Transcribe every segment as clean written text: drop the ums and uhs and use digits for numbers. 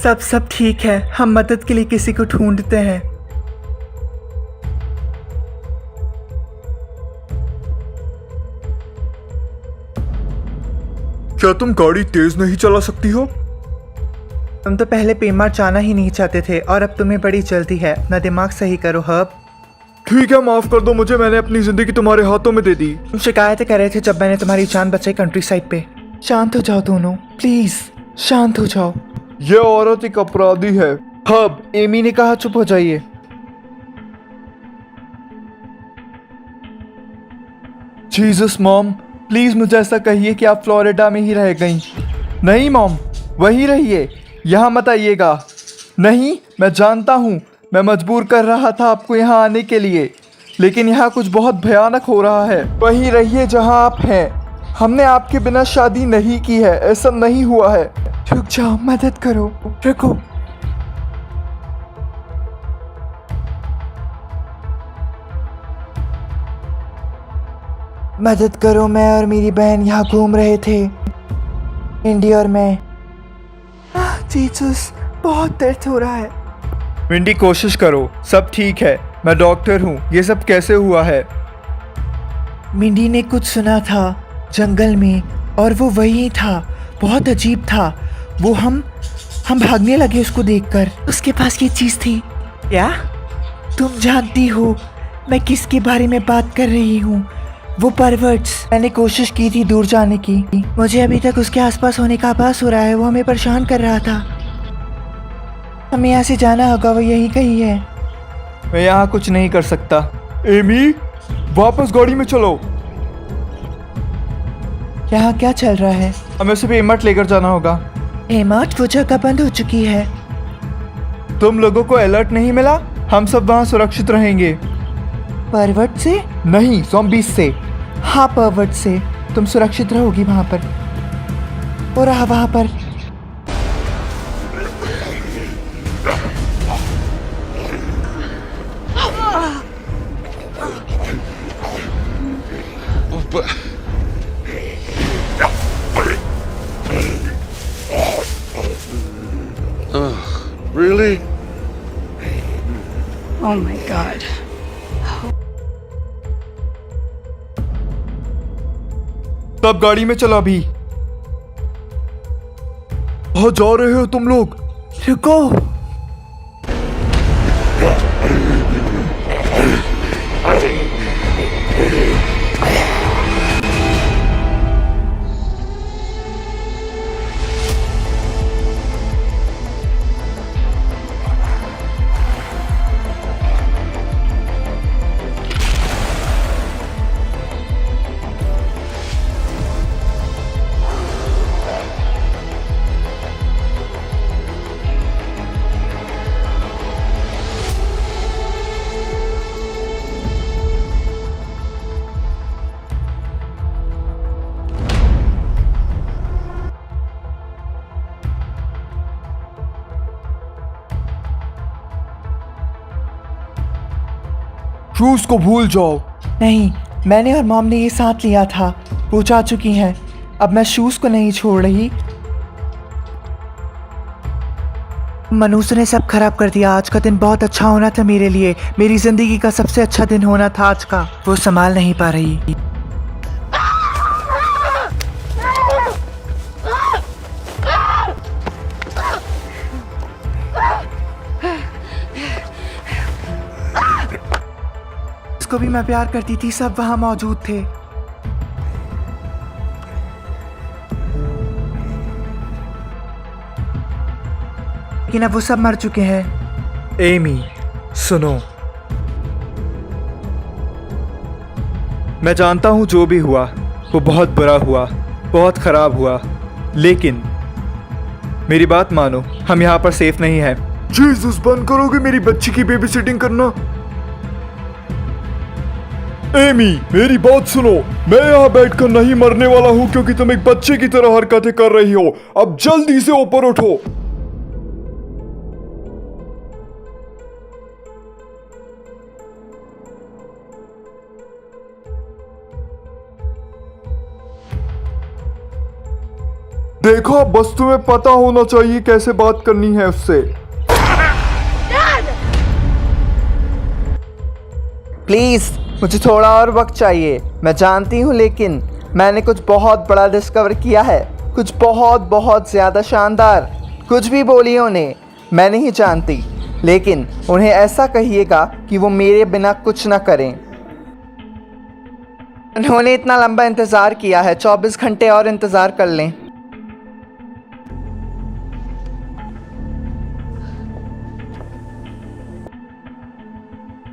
सब ठीक है। हम मदद के लिए किसी को ढूंढते हैं। क्या तुम गाड़ी तेज नहीं चला सकती हो? तुम तो पहले पेमार जाना ही नहीं चाहते थे और अब तुम्हें बड़ी जल्दी है। अपना दिमाग सही करो हब। ठीक है, माफ कर दो मुझे, मैंने अपनी जिंदगी तुम्हारे हाथों में दे दी। तुम शिकायतें कर रहे थे जब मैंने तुम्हारी जान बचाई कंट्री साइड पे। शांत हो जाओ दोनों, प्लीज शांत हो जाओ। ये औरत एक अपराधी है। हब, एमी ने कहा चुप हो जाइए। जीसस मॉम, प्लीज मुझे ऐसा कहिए कि आप फ्लोरिडा में ही रह गई। नहीं मॉम, वहीं रहिए, यहाँ मत आइएगा। नहीं, मैं जानता हूँ मैं मजबूर कर रहा था आपको यहाँ आने के लिए, लेकिन यहाँ कुछ बहुत भयानक हो रहा है। वहीं रहिए जहाँ आप हैं। हमने आपके बिना शादी नहीं की है, ऐसा नहीं हुआ है। रुक जाओ, मदद करो, रुको। मदद करो, मैं और मेरी बहन यहाँ घूम रहे थे, इंडी और मैं। जीसस, बहुत दर्द हो रहा है। विंडी, कोशिश करो, सब ठीक है, मैं डॉक्टर हूँ। ये सब कैसे हुआ है? मिंडी ने कुछ सुना था जंगल में और वो वही था। बहुत अजीब था वो। हम भागने लगे उसको देखकर। उसके पास ये चीज थी। क्या? तुम जानती हो मैं किसके बारे में बात कर रही हूँ? वो परवर्ट्स। मैंने कोशिश की थी दूर जाने की। मुझे अभी तक उसके आसपास होने का आभास हो रहा है। वो हमें परेशान कर रहा था। हमें यहाँ से जाना होगा, वो यही कहीं है। मैं यहाँ कुछ नहीं कर सकता। एमी, वापस गाड़ी में चलो। यहाँ क्या चल रहा है? हमें सिर्फ एमर्ट लेकर जाना होगा। एमर्ट? वो जगह बंद हो चुकी है। तुम लोगों को अलर्ट नहीं मिला? हम सब वहाँ सुरक्षित रहेंगे। परवर्ट से? नहीं, ज़ॉम्बीज से। हाँ, परवर्ट से। तुम सुरक्षित रहोगी वहाँ पर। और वहाँ पर Really? Oh my God. तब गाड़ी में चला भी। कहाँ जा रहे हो तुम लोग? रुको। शूज को भूल जाओ। नहीं, मैंने और मॉम ने ये साथ लिया था। वो जा चुकी हैं। अब मैं शूज को नहीं छोड़ रही। मनुष्य ने सब खराब कर दिया। आज का दिन बहुत अच्छा होना था मेरे लिए। मेरी जिंदगी का सबसे अच्छा दिन होना था आज का। वो संभाल नहीं पा रही। उसको भी मैं प्यार करती थी, सब वहां मौजूद थे। लेकिन अब वो सब मर चुके हैं। एमी, सुनो, मैं जानता हूँ जो भी हुआ वो बहुत बुरा हुआ, बहुत खराब हुआ, लेकिन मेरी बात मानो, हम यहाँ पर सेफ नहीं है। जीसस, बंद करोगे मेरी बच्ची की बेबी सिटिंग करना? एमी, मेरी बात सुनो, मैं यहाँ बैठकर नहीं मरने वाला हूँ क्योंकि तुम एक बच्चे की तरह हरकतें कर रही हो। अब जल्दी से ऊपर उठो। देखो, बस तुम्हें पता होना चाहिए कैसे बात करनी है उससे। प्लीज मुझे थोड़ा और वक्त चाहिए। मैं जानती हूँ, लेकिन मैंने कुछ बहुत बड़ा डिस्कवर किया है, कुछ बहुत बहुत ज़्यादा शानदार। कुछ भी बोलिए उन्हें, मैं नहीं जानती, लेकिन उन्हें ऐसा कहिएगा कि वो मेरे बिना कुछ ना करें। उन्होंने इतना लंबा इंतज़ार किया है, 24 घंटे और इंतज़ार कर लें।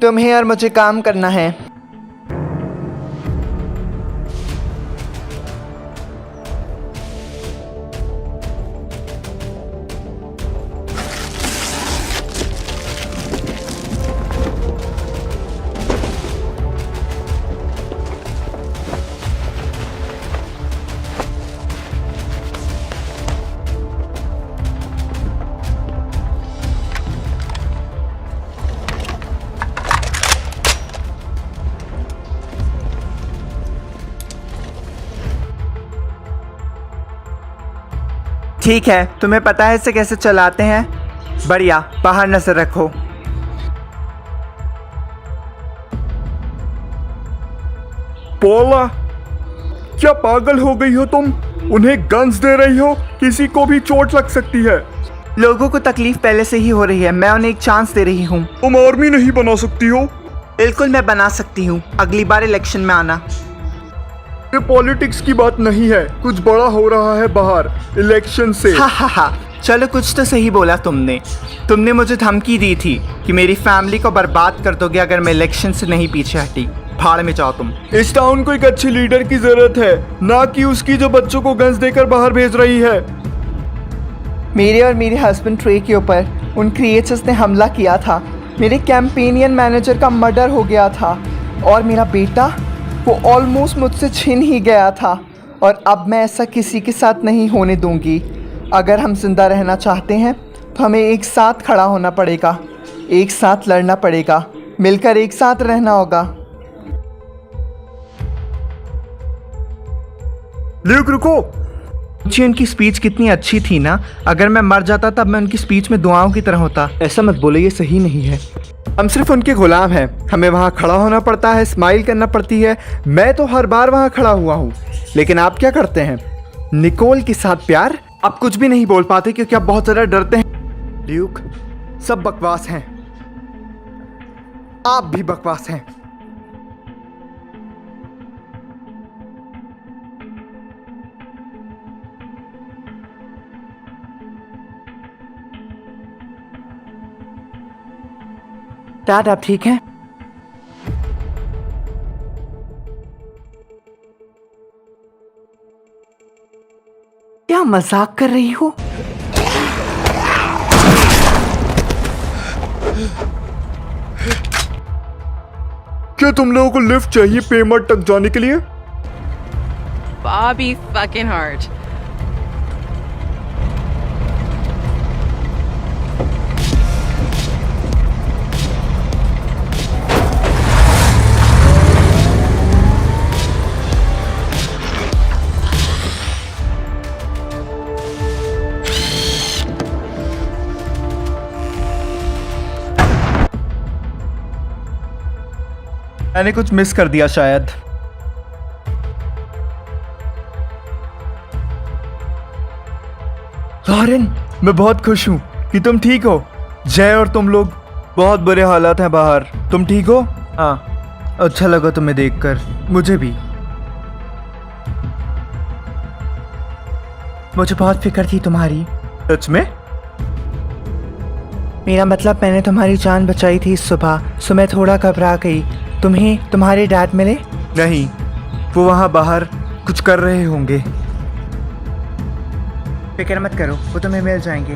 तुम्हें और मुझे काम करना है। ठीक है, तुम्हें पता है इसे कैसे चलाते हैं? बढ़िया, बाहर नजर रखो। पोला, क्या पागल हो गई हो तुम? उन्हें गन्स दे रही हो, किसी को भी चोट लग सकती है। लोगों को तकलीफ पहले से ही हो रही है, मैं उन्हें एक चांस दे रही हूँ। तुम आर्मी नहीं बना सकती हो? बिल्कुल मैं बना सकती हूँ, अगली बार इलेक्शन में आना। ये पॉलिटिक्स की बात नहीं है, कुछ बड़ा हो रहा है बाहर इलेक्शन से। हा हा हा, चलो कुछ तो सही बोला तुमने मुझे धमकी दी थी कि मेरी फैमिली को बर्बाद कर दोगे अगर मैं इलेक्शन से नहीं पीछे हटी। भाड़ में जाओ तुम। इस टाउन को एक अच्छे लीडर की जरूरत है, ना कि उसकी जो बच्चों को गन्स देकर बाहर भेज रही है। मेरे और मेरे हस्बैंड ट्रे के ऊपर उन क्रिएचर्स ने हमला किया था। मेरे कैंपेनियन मैनेजर का मर्डर हो गया था और मेरा बेटा वो ऑलमोस्ट मुझसे छिन ही गया था। और अब मैं ऐसा किसी के साथ नहीं होने दूंगी। अगर हम जिंदा रहना चाहते हैं तो हमें एक साथ खड़ा होना पड़ेगा, एक साथ लड़ना पड़ेगा, मिलकर एक साथ रहना होगा। ल्यूक रुको। जी, उनकी स्पीच कितनी अच्छी थी ना। अगर मैं मर जाता तब मैं उनकी स्पीच में दुआओं की तरह होता। ऐसा मत बोलो, ये सही नहीं है। हम सिर्फ उनके गुलाम हैं, हमें वहाँ खड़ा होना पड़ता है, स्माइल करना पड़ती है। मैं तो हर बार वहाँ खड़ा हुआ हूँ, लेकिन आप क्या करते हैं? निकोल के साथ प्यार? आप कुछ भी नहीं बोल पाते क्योंकि आप बहुत ज़्यादा डरते हैं। ल्यूक, सब बकवास हैं, आप भी बकवास हैं। डैड, आप ठीक हैं? क्या मजाक कर रही हो? क्या तुम लोगों को लिफ्ट चाहिए पेमेंट तक जाने के लिए? Bobby fucking Hart. मैंने कुछ मिस कर दिया शायद। लॉरेन, मैं बहुत खुश हूँ कि तुम ठीक हो। जय और तुम लोग, बहुत बुरे हालात हैं बाहर। तुम ठीक हो? हाँ, अच्छा लगा तुम्हें देखकर। मुझे भी। मुझे बहुत फिक्र थी तुम्हारी। सच में? मेरा मतलब, मैंने तुम्हारी जान बचाई थी इस सुबह, सो मैं थोड़ा घबरा गई। तुम्हें तुम्हारे डैड मिले? नहीं, वो वहाँ बाहर कुछ कर रहे होंगे। फिक्र मत करो, वो तुम्हें मिल जाएंगे।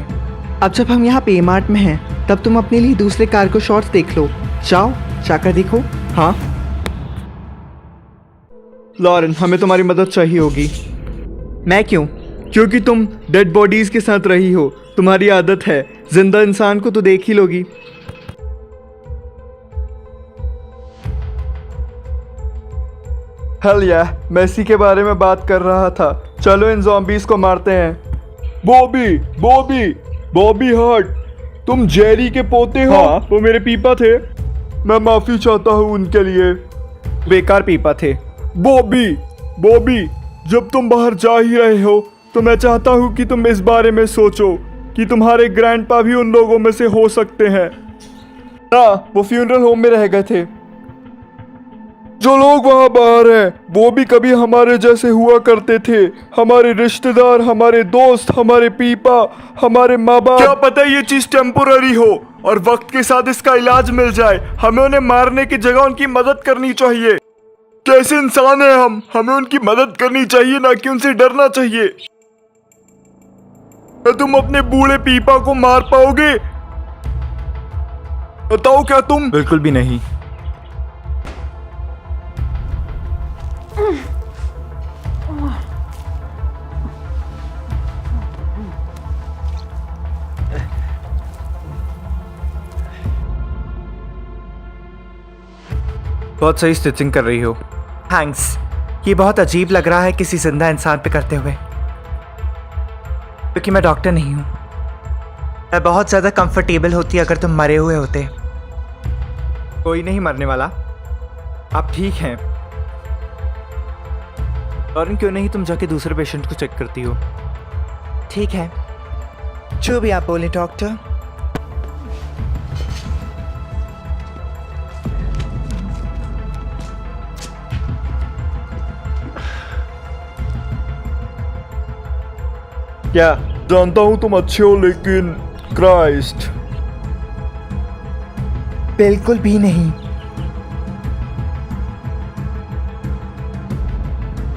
अब जब हम यहाँ पे मार्ट में हैं, तब तुम अपने लिए दूसरे कार को शॉर्ट्स देख लो। जाओ, जाकर देखो। हाँ लॉरेन, हमें तुम्हारी मदद चाहिए होगी। मैं क्यों? क्योंकि तुम डेड बॉडीज के साथ रही हो, तुम्हारी आदत है। जिंदा इंसान को तो देख ही लोगी। हेल या, मैं इसी के बारे में बात कर रहा था। चलो इन ज़ॉम्बीज़ को मारते हैं। बॉबी बॉबी बॉबी हार्ट, तुम जेरी के पोते हो? हाँ, वो मेरे पीपा थे। मैं माफ़ी चाहता हूँ उनके लिए। बेकार पीपा थे। बॉबी बॉबी, जब तुम बाहर जा ही रहे हो तो मैं चाहता हूँ कि तुम इस बारे में सोचो कि तुम्हारे ग्रैंडपा भी उन लोगों में से हो सकते हैं ना। वो फ्यूनरल होम में रह गए थे। जो लोग वहां बाहर हैं वो भी कभी हमारे जैसे हुआ करते थे। हमारे रिश्तेदार, हमारे दोस्त, हमारे पीपा, हमारे माँ बाप। क्या पता ये चीज टेम्पोररी हो और वक्त के साथ इसका इलाज मिल जाए। हमें उन्हें मारने की जगह उनकी मदद करनी चाहिए। कैसे इंसान है हम, हमें उनकी मदद करनी चाहिए, ना कि उनसे डरना चाहिए। क्या तुम अपने बूढ़े पीपा को मार पाओगे? बताओ, क्या तुम? बिल्कुल भी नहीं। बहुत सही स्टिचिंग कर रही हो। थैंक्स। ये बहुत अजीब लग रहा है किसी जिंदा इंसान पे करते हुए, क्योंकि मैं डॉक्टर नहीं हूँ। मैं बहुत ज़्यादा कंफर्टेबल होती अगर तुम मरे हुए होते। कोई नहीं मरने वाला, आप ठीक हैं। और क्यों नहीं तुम जाके दूसरे पेशेंट को चेक करती हो? ठीक है, जो भी आप बोले डॉक्टर। क्या जानता हूँ तुम अच्छे हो, लेकिन क्राइस्ट। बिल्कुल भी नहीं।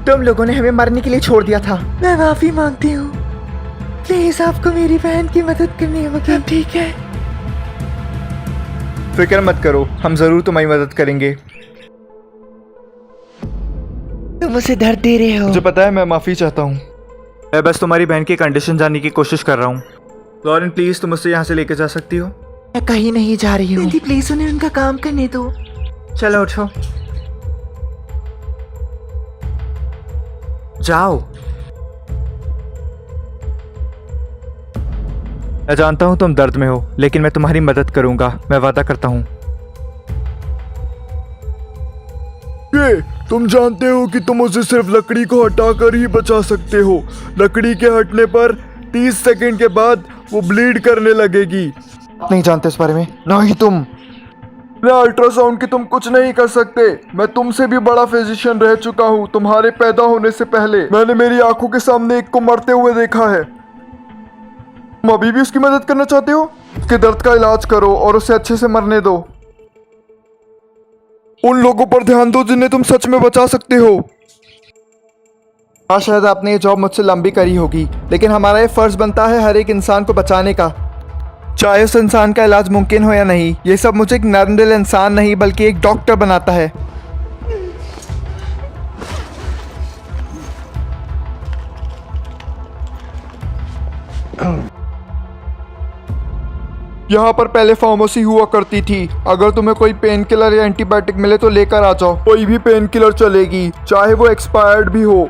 तुम लोगों ने हमें मरने के लिए छोड़ दिया था। मैं माफी मांगती हूँ। प्लीज आपको मेरी बहन की मदद करनी होगी, ठीक है? फिक्र मत करो, हम जरूर तुम्हारी मदद करेंगे। तुम उसे दर्द दे रहे हो। मुझे पता है, मैं माफी चाहता हूँ। मैं बस तुम्हारी बहन की कंडीशन जानने की कोशिश कर रहा हूँ। लॉरेन प्लीज, तुम उसे यहाँ से लेकर जा सकती हो? मैं कहीं नहीं जा रही हूँ। प्लीज उन्हें उनका काम करने दो। चलो उठो, जाओ। मैं जानता हूँ तुम दर्द में हो, लेकिन मैं तुम्हारी मदद करूंगा, मैं वादा करता हूँ। ये तुम जानते हो कि तुम उसे सिर्फ लकड़ी को हटाकर ही बचा सकते हो। लकड़ी के हटने पर 30 सेकंड के बाद वो ब्लीड करने लगेगी। नहीं जानते इस बारे में, ना ही तुम। अल्ट्रासाउंड की तुम कुछ नहीं कर सकते। मैं तुमसे भी बड़ा फिजिशियन रह चुका हूँ। तुम्हारे पैदा होने से पहले मैंने मेरी आंखों के सामने एक को मरते हुए देखा है। तुम अभी भी उसकी मदद करना चाहते हो? उसके दर्द का इलाज करो और उसे अच्छे से मरने दो। उन लोगों पर ध्यान दो जिन्हें तुम सच में बचा सकते हो। हाँ, शायद आपने ये जॉब मुझसे लंबी करी होगी, लेकिन हमारा ये फर्ज बनता है हर एक इंसान को बचाने का, चाहे उस इंसान का इलाज मुमकिन हो या नहीं। ये सब मुझे एक नर्मदिल इंसान नहीं बल्कि एक डॉक्टर बनाता है। यहाँ पर पहले फार्मेसी हुआ करती थी। अगर तुम्हें कोई पेन किलर या एंटीबायोटिक मिले तो लेकर आ जाओ। कोई भी पेन किलर चलेगी, चाहे वो एक्सपायर्ड भी हो।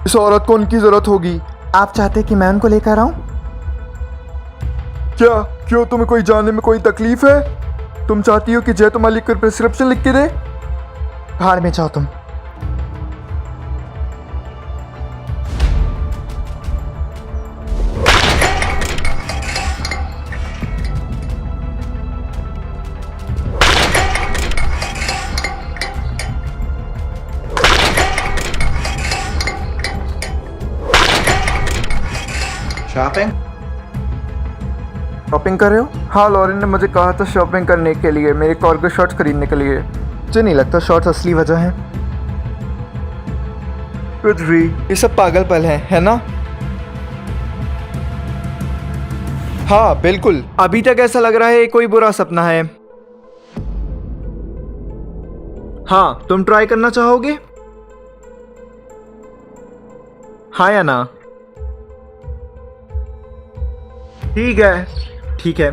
इस औरत को उनकी जरूरत होगी। आप चाहते कि मैं उनको लेकर आऊं? क्या? क्यों, तुम्हें कोई जाने में कोई तकलीफ है? तुम चाहती हो कि जय तुम्हारी कोई प्रिस्क्रिप्शन लिख के दे? भाड़ में जाओ तुम। शॉपिंग कर रहे हो? हाँ, लॉरेन ने मुझे कहा था शॉपिंग करने के लिए, मेरे कार्गो शॉर्ट्स खरीदने के लिए। मुझे नहीं लगता शॉर्ट्स असली वजह है। कुछ भी, ये सब पागलपन है ना? हाँ बिल्कुल। अभी तक ऐसा लग रहा है कोई बुरा सपना है। हाँ, तुम ट्राई करना चाहोगे? हाँ या ना? ठीक है, ठीक है।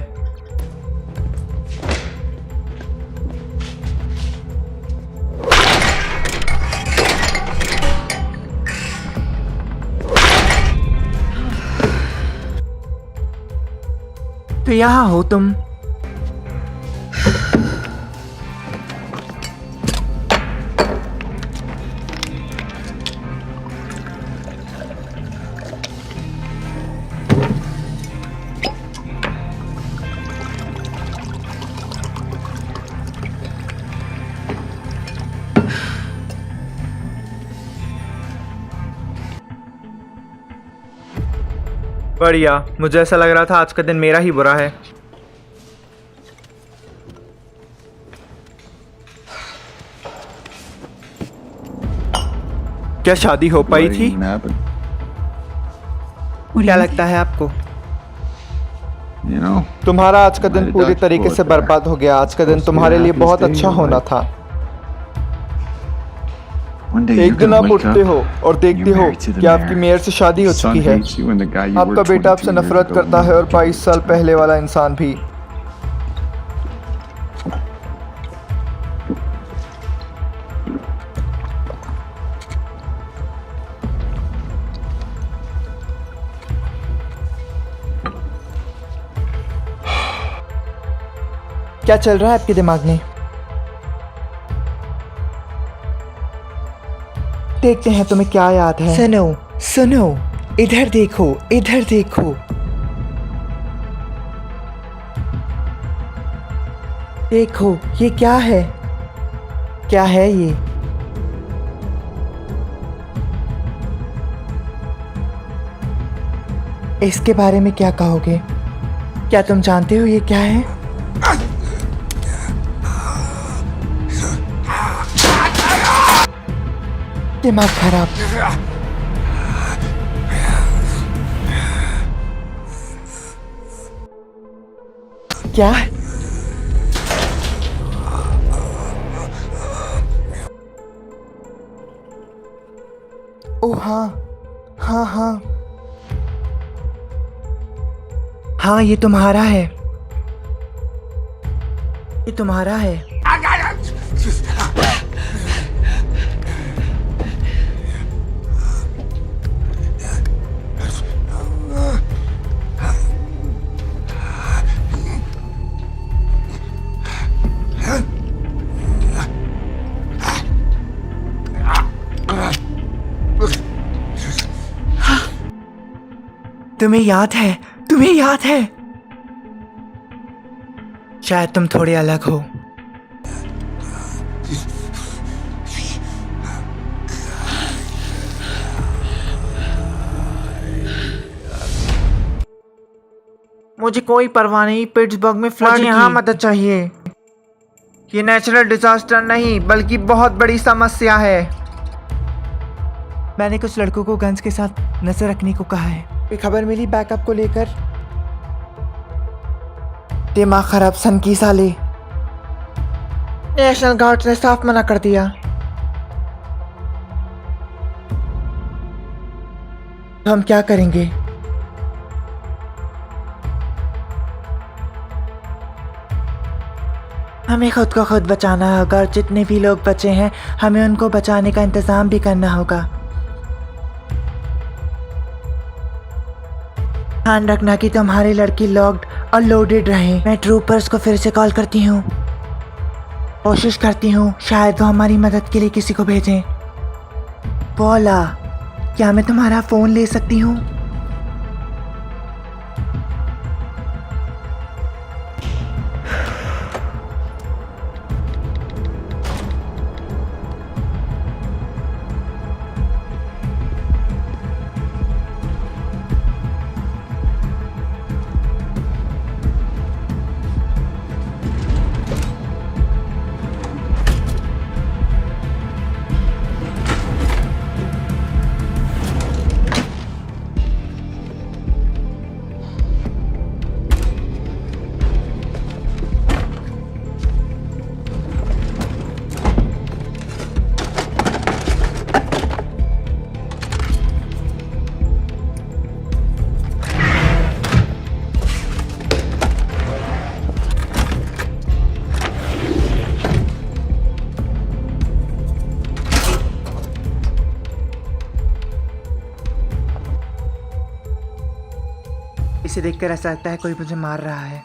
तो यहाँ हो तुम। बढ़िया, मुझे ऐसा लग रहा था आज का दिन मेरा ही बुरा है। क्या शादी हो पाई थी? क्या लगता है आपको? तुम्हारा आज का दिन पूरी तरीके से बर्बाद हो गया। आज का दिन तुम्हारे लिए बहुत अच्छा होना था। एक दिन आप उठते हो और देखते हो कि आपकी मेयर से शादी हो चुकी है। आपका बेटा आपसे नफरत करता है और 22 साल पहले वाला इंसान भी। क्या चल रहा है आपके दिमाग में? देखते हैं तुम्हें क्या याद है। सुनो सुनो, इधर देखो, इधर देखो। देखो ये क्या है? क्या है ये? इसके बारे में क्या कहोगे? क्या तुम जानते हो ये क्या है? दिमाग खराब। क्या? ओ हाँ हाँ हाँ हाँ, ये तुम्हारा है, ये तुम्हारा है। तुम्हें याद है? तुम्हें याद है? शायद तुम थोड़े अलग हो। मुझे कोई परवाह नहीं, पिट्सबर्ग में फ्लड यहाँ मदद चाहिए। ये नेचुरल डिजास्टर नहीं बल्कि बहुत बड़ी समस्या है। मैंने कुछ लड़कों को गन्स के साथ नजर रखने को कहा है। कोई खबर मिली बैकअप को लेकर? दिमाग खराब सन की साले। नेशनल गार्ड्स ने साफ मना कर दिया। तो हम क्या करेंगे? हमें खुद को खुद बचाना होगा और जितने भी लोग बचे हैं हमें उनको बचाने का इंतजाम भी करना होगा। ध्यान रखना कि तुम्हारी लड़की लॉक्ड और लोडेड रहे। मैं ट्रूपर्स को फिर से कॉल करती हूँ। कोशिश करती हूँ शायद वो हमारी मदद के लिए किसी को भेजें। बोला, क्या मैं तुम्हारा फोन ले सकती हूँ? इसे देखकर ऐसा लगता है कोई मुझे मार रहा है।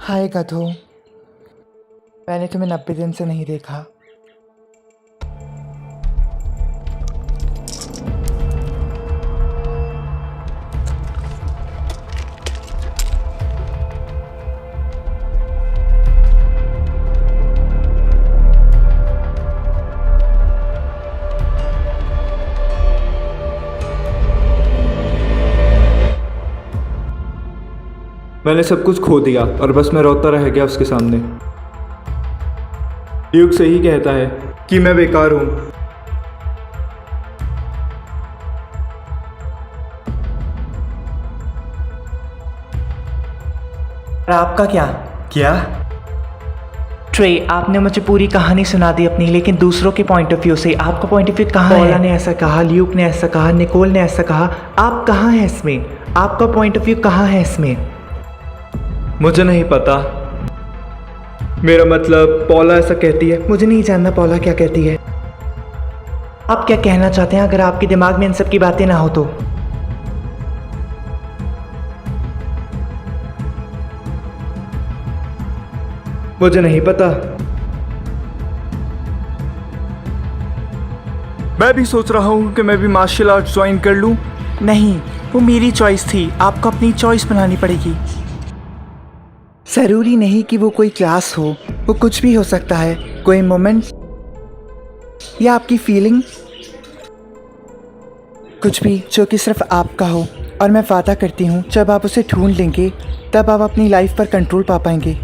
हाय गधो, मैंने तुम्हें 90 दिन से नहीं देखा। मैंने सब कुछ खो दिया और बस मैं रोता रह गया उसके सामने। ड्यूक सही कहता है कि मैं बेकार हूं। और आपका क्या? क्या? ट्रे, आपने मुझे पूरी कहानी सुना दी अपनी, लेकिन दूसरों के पॉइंट ऑफ व्यू से। आपका पॉइंट ऑफ व्यू कहाँ है? पॉला ने ऐसा कहा, ल्यूक ने ऐसा कहा, निकोल ने ऐसा कहा। आप कहाँ हैं इसमें? आपका पॉइंट ऑफ व्यू कहाँ है इसमें? मुझे नहीं पता। मेरा मतलब पॉला ऐसा कहती है। मुझे नहीं जानना पॉला क्या कहती है। आप क्या कहना चाहते हैं अगर आपके दिमाग में इन सब की बातें ना हो तो? मुझे नहीं पता। मैं भी सोच रहा हूँ कि मैं भी मार्शल आर्ट ज्वाइन कर लूँ। नहीं, वो मेरी चॉइस थी, आपको अपनी चॉइस बनानी पड़ेगी। ज़रूरी नहीं कि वो कोई क्लास हो, वो कुछ भी हो सकता है। कोई मोमेंट या आपकी फीलिंग, कुछ भी जो कि सिर्फ आपका हो। और मैं वादा करती हूँ जब आप उसे ढूंढ लेंगे तब आप अपनी लाइफ पर कंट्रोल पा पाएंगे।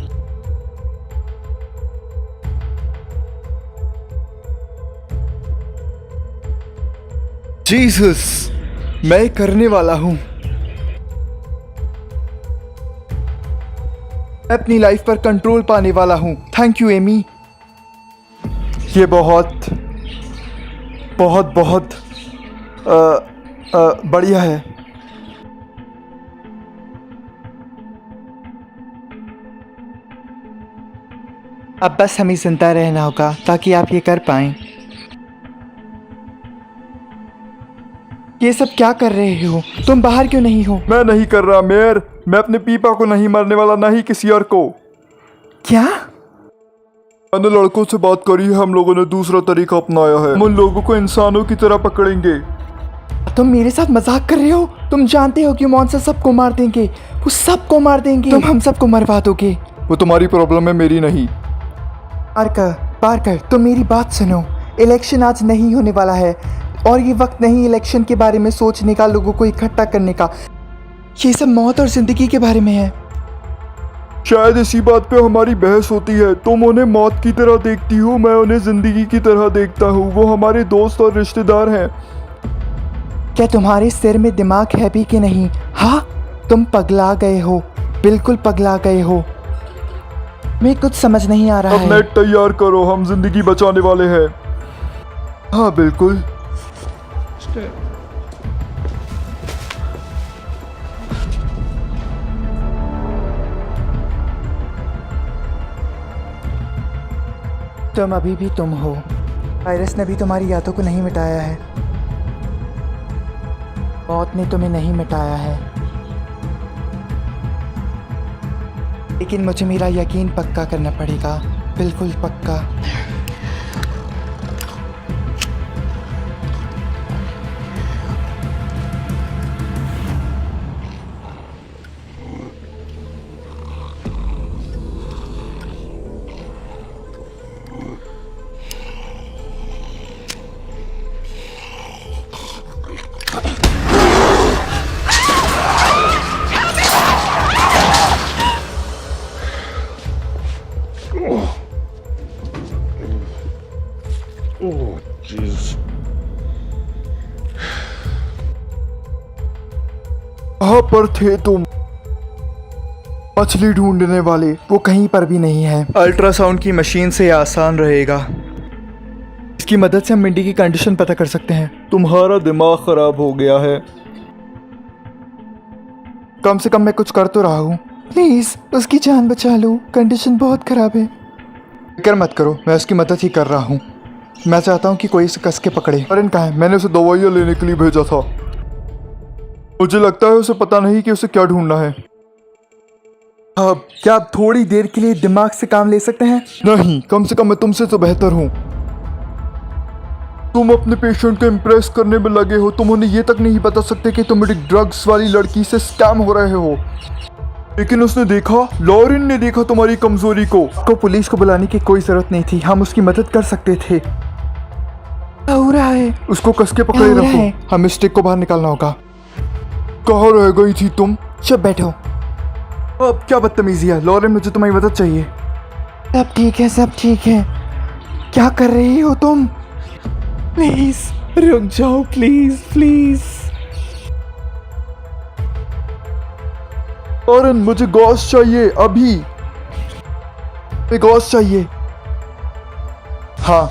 जीसस, मैं करने वाला हूँ। अपनी लाइफ पर कंट्रोल पाने वाला हूँ। Thank you Amy. ये बहुत बहुत बहुत बढ़िया है। अब बस हमें जिंदा रहना होगा ताकि आप ये कर पाएं। ये सब क्या कर रहे हो? तुम बाहर क्यों नहीं हो? मैं नहीं कर रहा मेयर। मैं अपने पीपा को नहीं मारने वाला, ना ही किसी और को। क्या? मैंने लड़कों से बात करी है, हम लोगों ने दूसरा तरीका अपनाया है। हम उन लोगों को इंसानों की तरह पकड़ेंगे। तुम मेरे साथ मजाक कर रहे हो? तुम जानते हो कि मॉन्स्टर सबको मार देंगे, वो सबको मार देंगे। तुम हम सबको मरवा दोगे। वो तुम्हारी प्रॉब्लम है, मेरी नहीं। पार्कर, तुम मेरी बात सुनो। इलेक्शन आज नहीं होने वाला है और ये वक्त नहीं इलेक्शन के बारे में सोचने का, लोगों को इकट्ठा करने का। ये सब मौत और जिंदगी के बारे में है। शायद इसी बात पे हमारी बहस होती है। तुम उन्हें मौत की तरह देखती हो, मैं उन्हें जिंदगी की तरह देखता हूँ। वो हमारे दोस्त और रिश्तेदार हैं। क्या तुम्हारे सिर में दिमाग है भी कि नहीं? हाँ, तुम पगला गए हो, बिल्कुल पगला गए हो। मैं कुछ समझ नहीं आ रहा है। अब नेट तैयार करो, हम जिंदगी बचाने वाले हैं। हाँ बिल्कुल। तुम अभी भी तुम हो। वायरस ने भी तुम्हारी यादों को नहीं मिटाया है। मौत ने तुम्हें नहीं मिटाया है। लेकिन मुझे मेरा यकीन पक्का करना पड़ेगा, बिल्कुल पक्का। Oh, jeez. कहाँ पर थे तुम? मछली ढूंढने वाले। वो कहीं पर भी नहीं है। अल्ट्रासाउंड की मशीन से आसान रहेगा। इसकी मदद से हम मिंडी की कंडीशन पता कर सकते हैं। तुम्हारा दिमाग खराब हो गया है। कम से कम मैं कुछ कर तो रहा हूँ। प्लीज उसकी जान बचा लो, कंडीशन बहुत खराब है। फिक्र मत करो, मैं उसकी मदद ही कर रहा हूँ। मैं चाहता हूँ कि कोई इसे कस के पकड़े। अरन कहाँ है? मैंने उसे दवाइयाँ लेने के लिए भेजा था। मुझे लगता है उसे पता नहीं कि उसे क्या ढूंढना है। अब क्या आप थोड़ी देर के लिए दिमाग से काम ले सकते हैं? नहीं, कम से कम मैं तुमसे तो बेहतर हूँ। तुम अपने पेशेंट को इम्प्रेस करने में लगे हो। तुम उन्हें ये तक नहीं बता सकते कि तुम एक ड्रग्स वाली लड़की से स्कैम हो रहे हो। लेकिन उसने देखा, लॉरेन ने देखा तुम्हारी कमजोरी को। पुलिस को बुलाने की कोई जरूरत नहीं थी, हम उसकी मदद कर सकते थे। हो रहा है, उसको कस के पकड़े रखो। हमें स्टिक को बाहर निकालना होगा। कहाँ रह गई थी तुम? चुप बैठो। अब क्या बदतमीजी है? लॉरेन, मुझे तुम्हारी मदद चाहिए। सब ठीक है, सब ठीक है। क्या कर रही हो तुम? प्लीज रुक जाओ, प्लीज प्लीज। लॉरेन, मुझे गॉस चाहिए अभी। गॉस चाहिए। हाँ।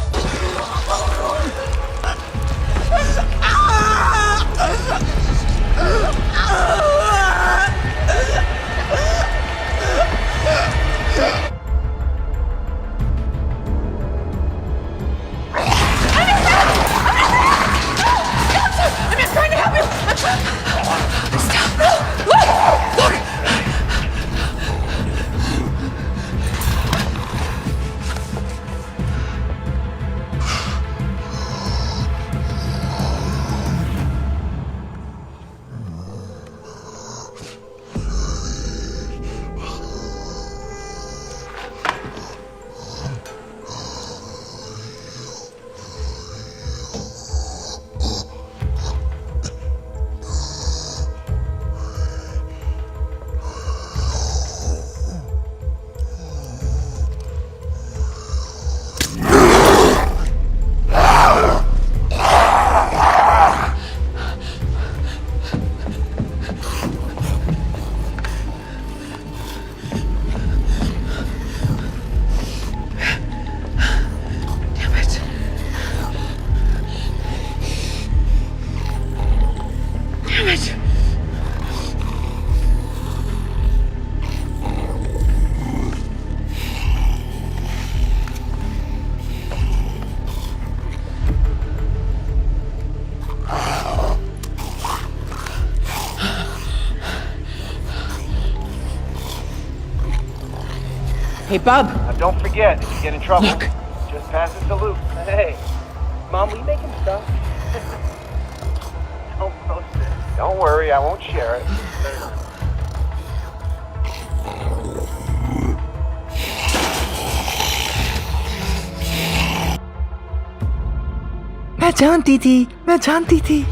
Hey, Bub. Don't forget, if you get in trouble, just pass it to Luke. Hey, Mom, will you make him stuff? Don't post it. Don't worry, I won't share it. मैं जानती थी, मैं जानती थी।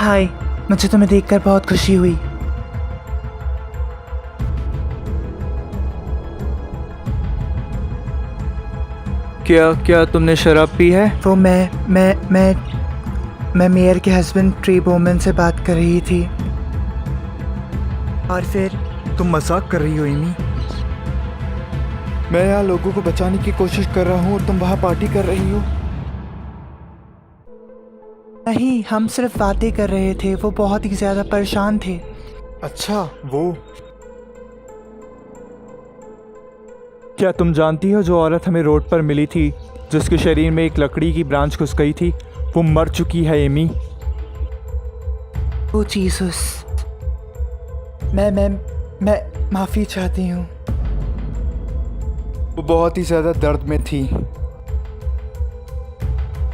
हाय, मुझे तुम्हें देखकर बहुत खुशी हुई। क्या तुमने शराब पी है? वो मैं मेयर के हस्बैंड ट्री बोमन से बात कर रही थी। और फिर तुम मजाक कर रही हो एमी? मैं यहाँ लोगों को बचाने की कोशिश कर रहा हूँ और तुम वहाँ पार्टी कर रही हो। नहीं, हम सिर्फ बातें कर रहे थे। वो बहुत ही ज्यादा परेशान थे। अच्छा, वो क्या तुम जानती हो जो औरत हमें रोड पर मिली थी, जिसके शरीर में एक लकड़ी की ब्रांच घुस गई थी, वो मर चुकी है एमी। ओ जीसस, मैं माफी चाहती हूँ। वो बहुत ही ज्यादा दर्द में थी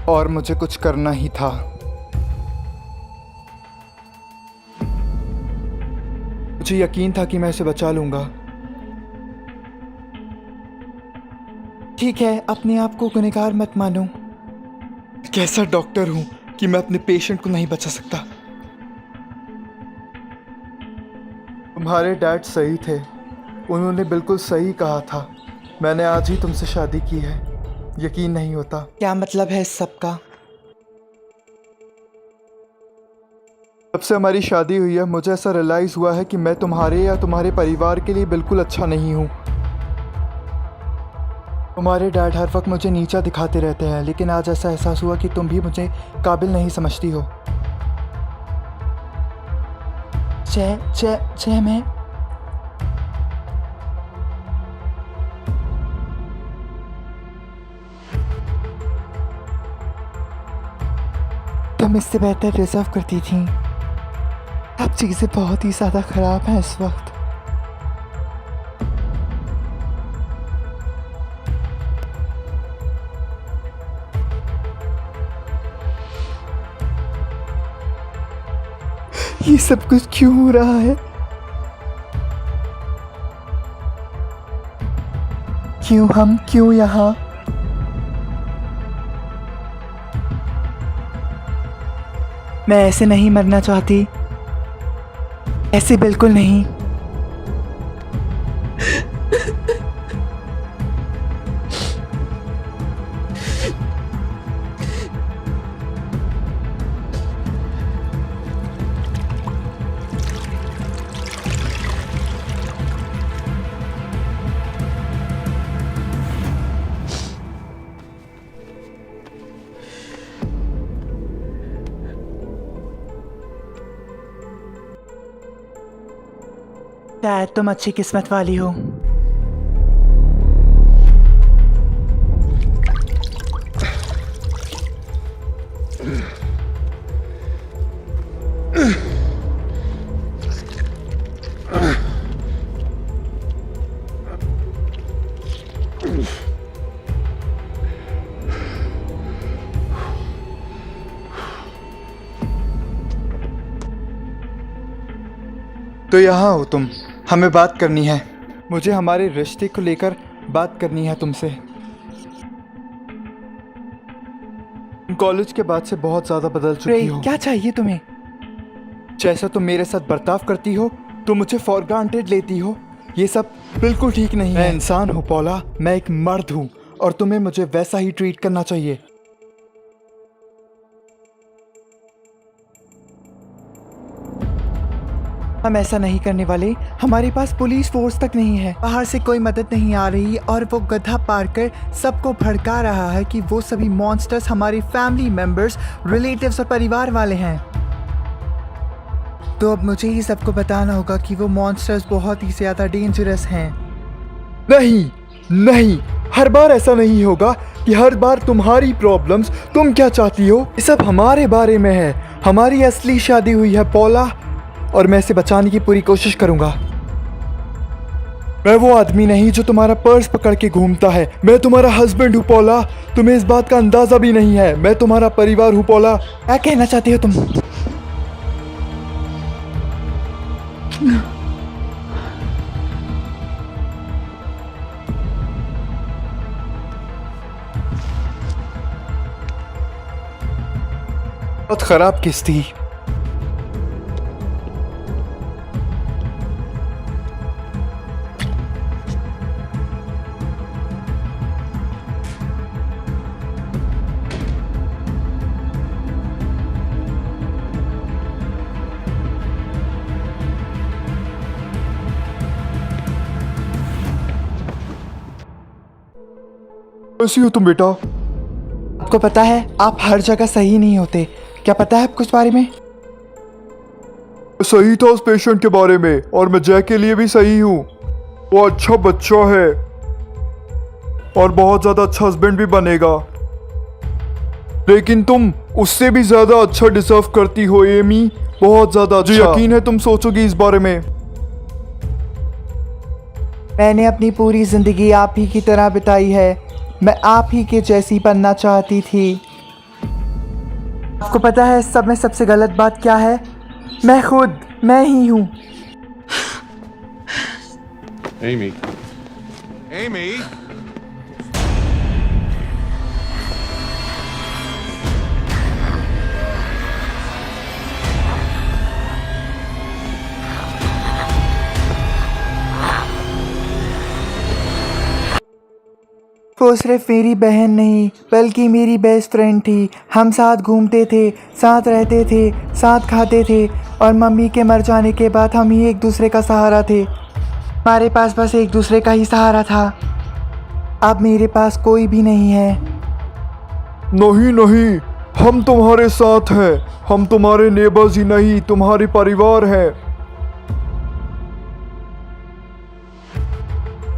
और मुझे कुछ करना ही था। मुझे यकीन था कि मैं इसे बचा लूंगा, ठीक है, अपने आप को गुनहगार मत मानो। कैसा डॉक्टर हूँ कि मैं अपने पेशेंट को नहीं बचा सकता। तुम्हारे डैड सही थे, उन्होंने बिल्कुल सही कहा था। मैंने आज ही तुमसे शादी की है, यकीन नहीं होता। क्या मतलब है इस सब का? जब से हमारी शादी हुई है मुझे ऐसा रियलाइज़ हुआ है कि मैं तुम्हारे या तुम्हारे परिवार के लिए बिल्कुल अच्छा नहीं हूँ। तुम्हारे डैड हर वक्त मुझे नीचा दिखाते रहते हैं, लेकिन आज ऐसा एहसास हुआ कि तुम भी मुझे काबिल नहीं समझती हो। जय मैं तुम इससे बेहतर डिजर्व करती थी। अब चीज़ें बहुत ही ज़्यादा ख़राब हैं इस वक्त। ये सब कुछ क्यों हो रहा है? क्यों यहाँ? मैं ऐसे नहीं मरना चाहती, ऐसे बिल्कुल नहीं। शायद तुम अच्छी किस्मत वाली हो। तो यहाँ हो तुम, हमें बात करनी है। मुझे हमारे रिश्ते को लेकर बात करनी है तुमसे। कॉलेज के बाद से बहुत ज़्यादा बदल चुकी हो। क्या चाहिए तुम्हें? जैसा तुम मेरे साथ बर्ताव करती हो, तुम मुझे फॉर ग्रांटेड लेती हो, ये सब बिल्कुल ठीक नहीं है। मैं इंसान हूँ पौला, मैं एक मर्द हूँ और तुम्हें मुझे वैसा ही ट्रीट करना चाहिए। हम ऐसा नहीं करने वाले। हमारे पास पुलिस फोर्स तक नहीं है, बाहर से कोई मदद नहीं आ रही और वो गधा पार्कर सबको भड़का रहा है कि वो सभी मॉन्स्टर्स हमारे फैमिली मेंबर्स, रिलेटिव्स और परिवार वाले हैं। तो अब मुझे ही सबको बताना होगा कि वो मॉन्स्टर्स बहुत ही ज़्यादा डेंजरस हैं। नहीं, हर बार ऐसा नहीं होगा कि हर बार तुम्हारी प्रॉब्लम्स, तुम क्या चाहती हो, ये सब हमारे बारे में है। हमारी असली शादी हुई है पौला, और मैं इसे बचाने की पूरी कोशिश करूंगा। मैं वो आदमी नहीं जो तुम्हारा पर्स पकड़ के घूमता है। मैं तुम्हारा हस्बैंड हूँ पौला, तुम्हें इस बात का अंदाजा भी नहीं है। मैं तुम्हारा परिवार हूँ पौला। क्या कहना चाहती हो तुम? बहुत खराब किस थी। कैसी हो तुम बेटा? आपको पता है आप हर जगह सही नहीं होते। क्या पता है आपको इस बारे में? सही था उस पेशेंट के बारे में, और मैं जय के लिए भी सही हूँ। वो अच्छा बच्चा है और बहुत ज्यादा अच्छा हस्बैंड भी बनेगा, लेकिन तुम उससे भी ज्यादा अच्छा डिजर्व करती हो एमी, बहुत ज्यादा अच्छा। मुझे यकीन है तुम सोचोगी इस बारे में। मैंने अपनी पूरी जिंदगी आप ही की तरह बिताई है। मैं आप ही के जैसी बनना चाहती थी। आपको पता है सब में सबसे गलत बात क्या है? मैं ही हूँ। Amy. Amy? वो सिर्फ मेरी बहन नहीं बल्कि मेरी बेस्ट फ्रेंड थी। हम साथ घूमते थे, साथ रहते थे, साथ खाते थे और मम्मी के मर जाने के बाद हम ही एक दूसरे का सहारा थे। हमारे पास बस एक दूसरे का ही सहारा था। अब मेरे पास कोई भी नहीं है। नहीं नहीं, हम तुम्हारे साथ हैं। हम तुम्हारे नेबर्स ही नहीं, तुम्हारे परिवार हैं।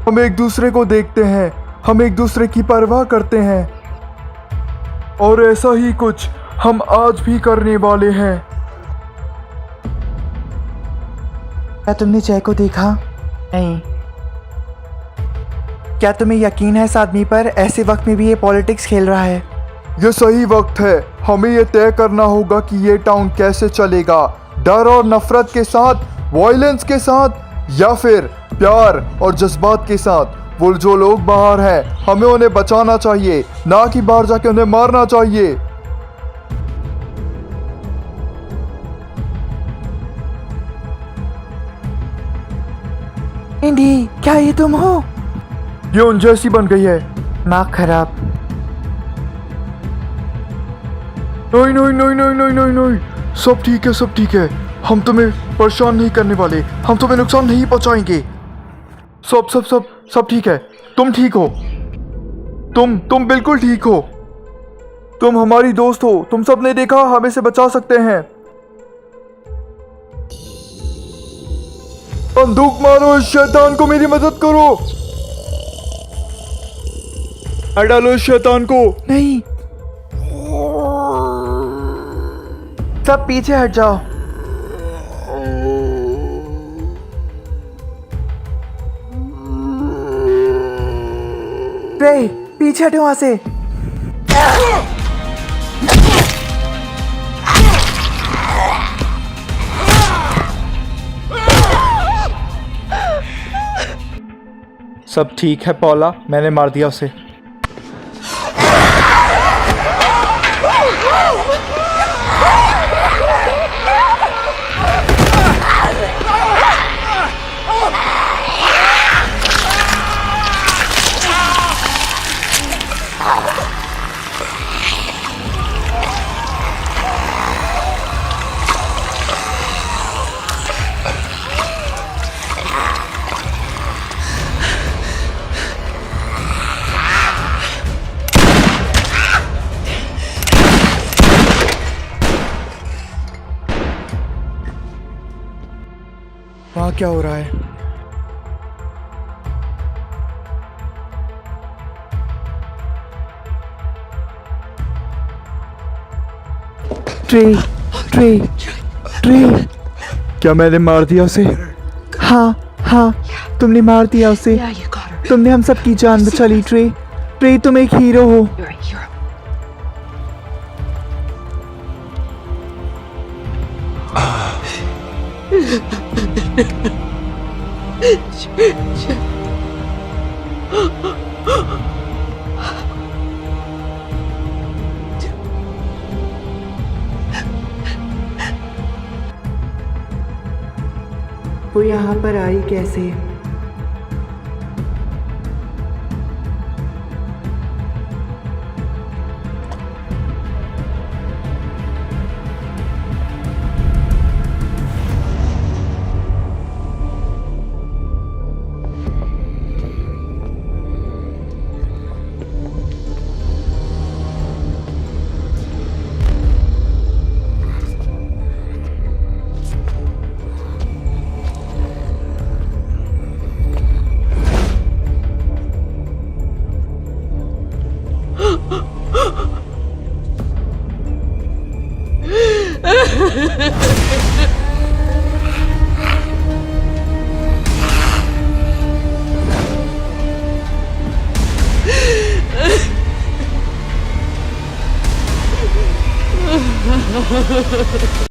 हम एक दूसरे को देखते हैं, हम एक दूसरे की परवाह करते हैं और ऐसा ही कुछ हम आज भी करने वाले हैं। क्या तुमने जय को देखा? नहीं। क्या तुम्हें यकीन है इस आदमी पर ऐसे वक्त में भी ये पॉलिटिक्स खेल रहा है? ये सही वक्त है। हमें ये तय करना होगा कि ये टाउन कैसे चलेगा, डर और नफरत के साथ, वॉयलेंस के साथ या फिर प्यार और जज्बात के साथ। वो जो लोग बाहर हैं, हमें उन्हें बचाना चाहिए, ना कि बाहर जाके उन्हें मारना चाहिए। इंडी, क्या ये तुम हो? ये उन जैसी बन गई है। माँ खराब। नहीं नहीं नहीं नहीं नहीं नहीं नहीं, सब ठीक है, सब ठीक है। हम तुम्हें परेशान नहीं करने वाले, हम तुम्हें नुकसान नहीं पहुंचाएंगे। सब सब सब सब ठीक है। तुम ठीक हो, तुम बिल्कुल ठीक हो। तुम हमारी दोस्त हो, तुम सब ने देखा, हमें से बचा सकते हैं। बंदूक मारो इस शैतान को, मेरी मदद करो। मार डालो इस शैतान को। नहीं, सब पीछे हट जाओ। रे, पीछे हटो वहां से। सब ठीक है पौला, मैंने मार दिया उसे। वहाँ क्या हो रहा है? Tray, tray, tray. क्या मैंने मार दिया उसे? हाँ हाँ, तुमने मार दिया उसे। Yeah, you got her. तुमने हम सब की जान बचा ली ट्रे। ट्रे, तुम एक हीरो हो। You're a hero. वो यहाँ पर आई कैसे?